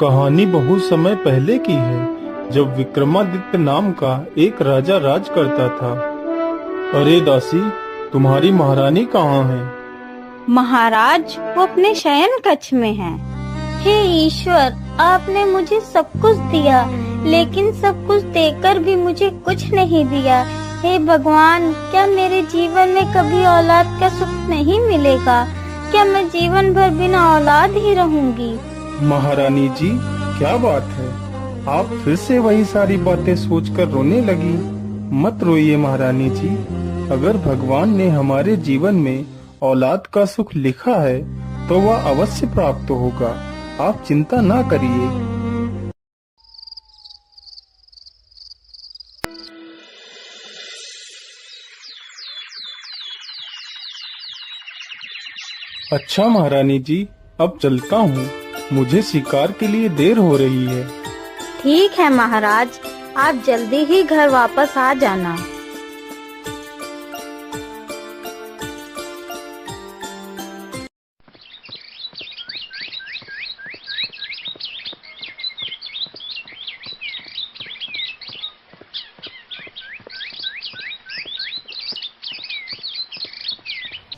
कहानी बहुत समय पहले की है, जब विक्रमादित्य नाम का एक राजा राज करता था। अरे दासी, तुम्हारी महारानी कहाँ है? महाराज, वो अपने शयन कक्ष में हैं। हे ईश्वर, आपने मुझे सब कुछ दिया, लेकिन सब कुछ देकर भी मुझे कुछ नहीं दिया। हे भगवान, क्या मेरे जीवन में कभी औलाद का सुख नहीं मिलेगा? क्या मैं जीवन भर बिना औलाद ही रहूंगी? महारानी जी, क्या बात है? आप फिर से वही सारी बातें सोचकर रोने लगी। मत रोइए महारानी जी, अगर भगवान ने हमारे जीवन में औलाद का सुख लिखा है तो वह अवश्य प्राप्त होगा। आप चिंता ना करिए। अच्छा महारानी जी, अब चलता हूँ, मुझे शिकार के लिए देर हो रही है। ठीक है महाराज, आप जल्दी ही घर वापस आ जाना।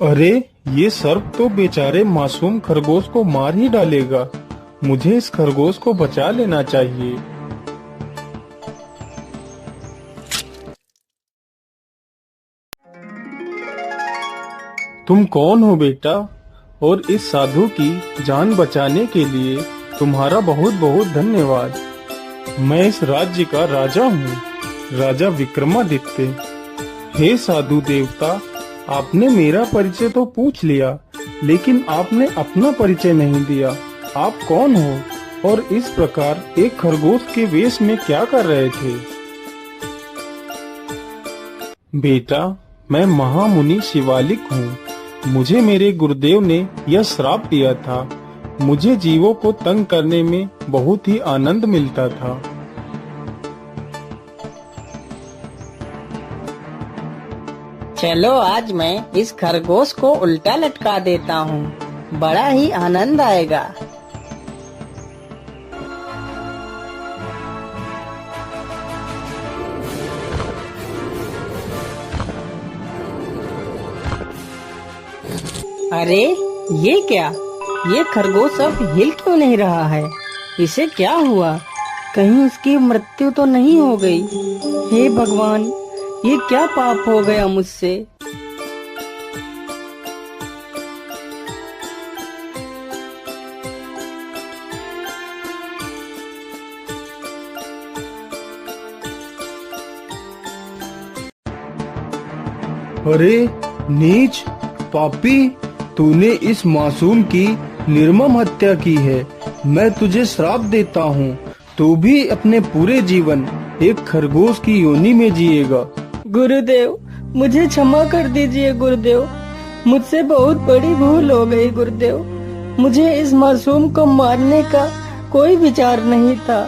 अरे, ये सर्प तो बेचारे मासूम खरगोश को मार ही डालेगा। मुझे इस खरगोश को बचा लेना चाहिए। तुम कौन हो बेटा? और इस साधु की जान बचाने के लिए तुम्हारा बहुत बहुत धन्यवाद। मैं इस राज्य का राजा हूँ, राजा विक्रमादित्य। हे साधु देवता, आपने मेरा परिचय तो पूछ लिया, लेकिन आपने अपना परिचय नहीं दिया। आप कौन हो और इस प्रकार एक खरगोश के वेश में क्या कर रहे थे? बेटा, मैं महामुनि शिवालिक हूँ। मुझे मेरे गुरुदेव ने यह श्राप दिया था। मुझे जीवों को तंग करने में बहुत ही आनंद मिलता था। चलो, आज मैं इस खरगोश को उल्टा लटका देता हूँ, बड़ा ही आनंद आएगा। अरे, ये क्या? ये खरगोश अब हिल क्यों नहीं रहा है? इसे क्या हुआ? कहीं इसकी मृत्यु तो नहीं हो गई? हे भगवान, ये क्या पाप हो गया मुझसे? अरे नीच पापी, तूने इस मासूम की निर्मम हत्या की है। मैं तुझे श्राप देता हूँ, तू भी अपने पूरे जीवन एक खरगोश की योनि में जिएगा। गुरुदेव, मुझे क्षमा कर दीजिए गुरुदेव। मुझसे बहुत बड़ी भूल हो गई गुरुदेव। मुझे इस मासूम को मारने का कोई विचार नहीं था।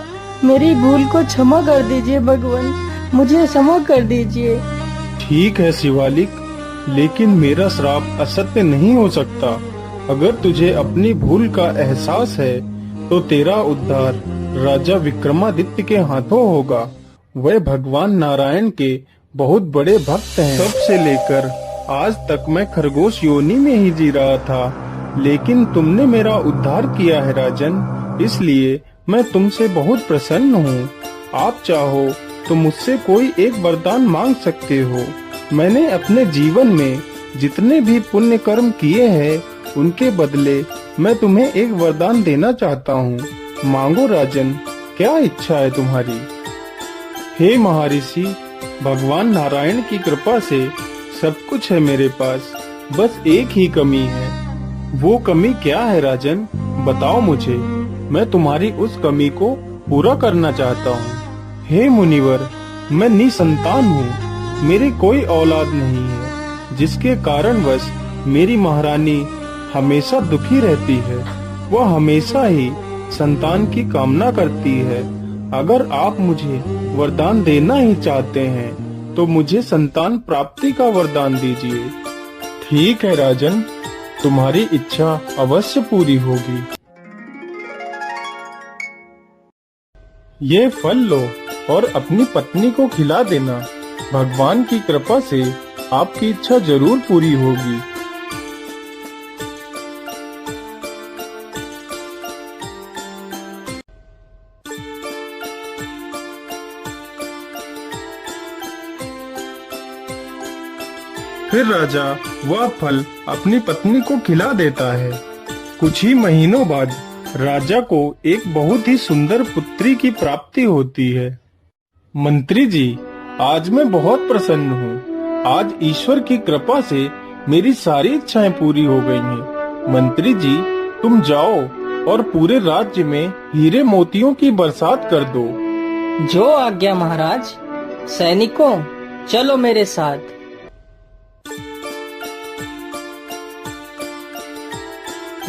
मेरी भूल को क्षमा कर दीजिए भगवान, मुझे क्षमा कर दीजिए। ठीक है शिवालिक, लेकिन मेरा श्राप असत्य नहीं हो सकता। अगर तुझे अपनी भूल का एहसास है तो तेरा उद्धार राजा विक्रमादित्य के हाथों होगा। वह भगवान नारायण के बहुत बड़े भक्त हैं। तब से लेकर आज तक मैं खरगोश योनि में ही जी रहा था, लेकिन तुमने मेरा उद्धार किया है राजन, इसलिए मैं तुमसे बहुत प्रसन्न हूँ। आप चाहो तो मुझसे कोई एक वरदान मांग सकते हो। मैंने अपने जीवन में जितने भी पुण्य कर्म किए हैं, उनके बदले मैं तुम्हें एक वरदान देना चाहता हूँ। मांगो राजन, क्या इच्छा है तुम्हारी? हे महर्षि, भगवान नारायण की कृपा से सब कुछ है मेरे पास, बस एक ही कमी है। वो कमी क्या है राजन? बताओ मुझे, मैं तुम्हारी उस कमी को पूरा करना चाहता हूँ। हे मुनिवर, मैं निसंतान हूँ, मेरी कोई औलाद नहीं है, जिसके कारणवश मेरी महारानी हमेशा दुखी रहती है। वह हमेशा ही संतान की कामना करती है। अगर आप मुझे वरदान देना ही चाहते हैं तो मुझे संतान प्राप्ति का वरदान दीजिए। ठीक है राजन, तुम्हारी इच्छा अवश्य पूरी होगी। ये फल लो और अपनी पत्नी को खिला देना। भगवान की कृपा से आपकी इच्छा जरूर पूरी होगी। फिर राजा वह फल अपनी पत्नी को खिला देता है। कुछ ही महीनों बाद राजा को एक बहुत ही सुंदर पुत्री की प्राप्ति होती है। मंत्री जी, आज मैं बहुत प्रसन्न हूँ। आज ईश्वर की कृपा से मेरी सारी इच्छाएं पूरी हो गई हैं। मंत्री जी, तुम जाओ और पूरे राज्य में हीरे मोतियों की बरसात कर दो। जो आज्ञा महाराज। सैनिकों, चलो मेरे साथ।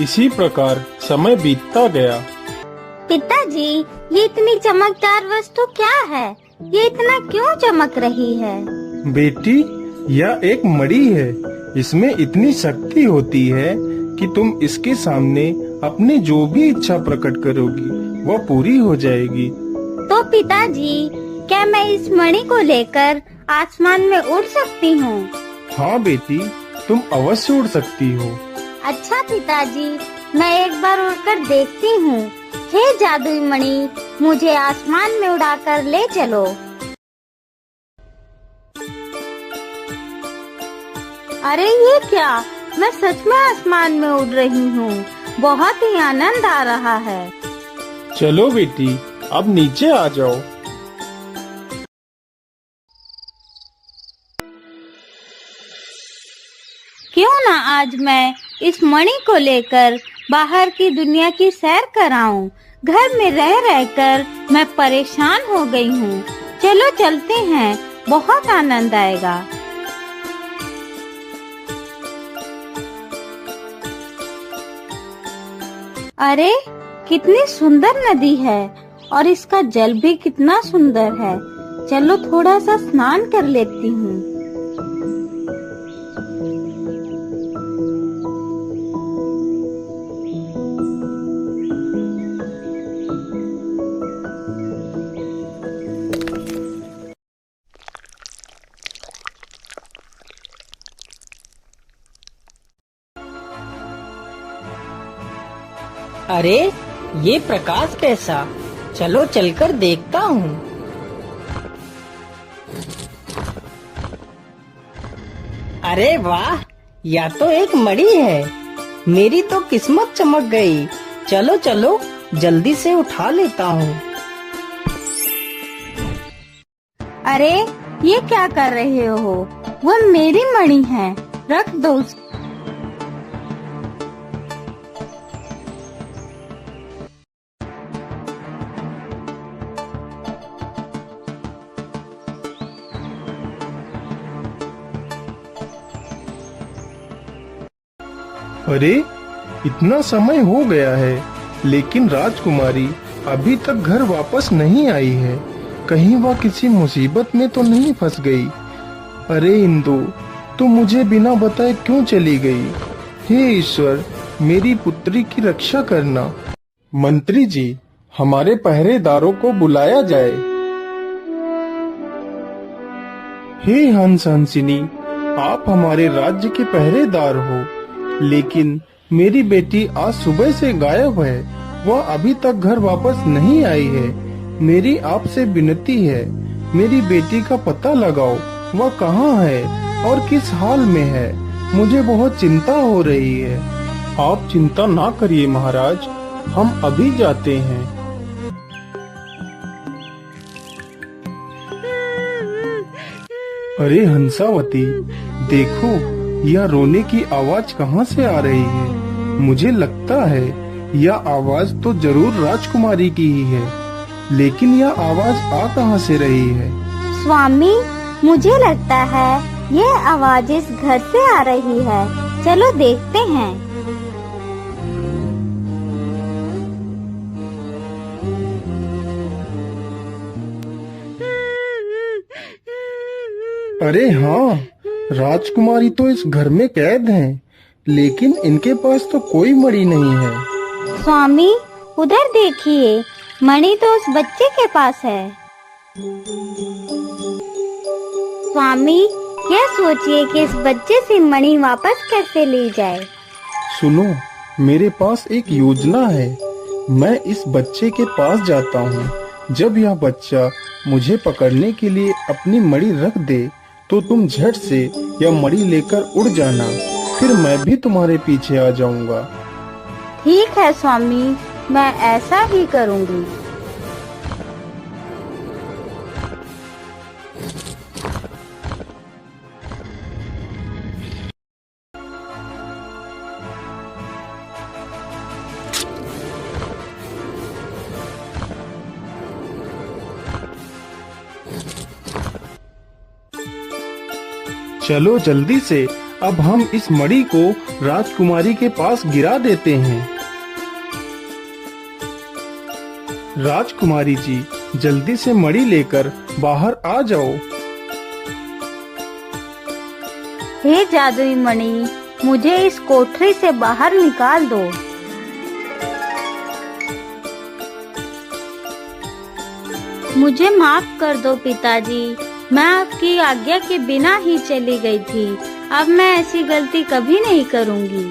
इसी प्रकार समय बीतता गया। पिताजी, ये इतनी चमकदार वस्तु क्या है? ये इतना क्यों चमक रही है? बेटी, यह एक मणि है। इसमें इतनी शक्ति होती है कि तुम इसके सामने अपनी जो भी इच्छा प्रकट करोगी वह पूरी हो जाएगी। तो पिताजी, क्या मैं इस मणि को लेकर आसमान में उड़ सकती हूँ? हाँ बेटी, तुम अवश्य उड़ सकती हो। अच्छा पिताजी, मैं एक बार उड़कर देखती हूँ। हे जादुई मणि, मुझे आसमान में उड़ाकर ले चलो। अरे ये क्या? मैं सच में आसमान में उड़ रही हूँ। बहुत ही आनंद आ रहा है। चलो बेटी, अब नीचे आ जाओ। क्यों ना आज मैं इस मणि को लेकर बाहर की दुनिया की सैर कराऊं। घर में रह रहकर मैं परेशान हो गई हूँ। चलो चलते हैं, बहुत आनंद आएगा। अरे कितनी सुंदर नदी है और इसका जल भी कितना सुंदर है। चलो थोड़ा सा स्नान कर लेती हूँ। अरे ये प्रकाश कैसा? चलो चलकर देखता हूँ। अरे वाह, यह तो एक मणि है। मेरी तो किस्मत चमक गई। चलो चलो, जल्दी से उठा लेता हूँ। अरे ये क्या कर रहे हो? वह मेरी मणि है, रख दो उसे। अरे इतना समय हो गया है, लेकिन राजकुमारी अभी तक घर वापस नहीं आई है। कहीं वह किसी मुसीबत में तो नहीं फंस गई। अरे इंदु, तू मुझे बिना बताए क्यों चली गई? हे ईश्वर, मेरी पुत्री की रक्षा करना। मंत्री जी, हमारे पहरेदारों को बुलाया जाए। हे हंस हंसिनी, आप हमारे राज्य के पहरेदार हो, लेकिन मेरी बेटी आज सुबह से गायब है। वह अभी तक घर वापस नहीं आई है। मेरी आपसे विनती है, मेरी बेटी का पता लगाओ। वह कहाँ है और किस हाल में है? मुझे बहुत चिंता हो रही है। आप चिंता ना करिए महाराज, हम अभी जाते हैं। अरे हंसावती, देखो यह रोने की आवाज कहाँ से आ रही है? मुझे लगता है यह आवाज तो जरूर राजकुमारी की ही है, लेकिन यह आवाज आ कहाँ से रही है? स्वामी, मुझे लगता है यह आवाज इस घर से आ रही है। चलो देखते हैं। अरे हाँ, राजकुमारी तो इस घर में कैद हैं, लेकिन इनके पास तो कोई मणि नहीं है। स्वामी, उधर देखिए, मणि तो उस बच्चे के पास है। स्वामी, यह सोचिए कि इस बच्चे से मणि वापस कैसे ली जाए। सुनो, मेरे पास एक योजना है। मैं इस बच्चे के पास जाता हूँ। जब यह बच्चा मुझे पकड़ने के लिए अपनी मणि रख दे तो तुम झट से यह मणि लेकर उड़ जाना, फिर मैं भी तुम्हारे पीछे आ जाऊंगा। ठीक है स्वामी, मैं ऐसा ही करूंगी। चलो जल्दी से, अब हम इस मणि को राजकुमारी के पास गिरा देते हैं। राजकुमारी जी, जल्दी से मणि लेकर बाहर आ जाओ। हे जादुई मणि, मुझे इस कोठरी से बाहर निकाल दो। मुझे माफ कर दो पिताजी, मैं आपकी आज्ञा के बिना ही चली गई थी। अब मैं ऐसी गलती कभी नहीं करूंगी।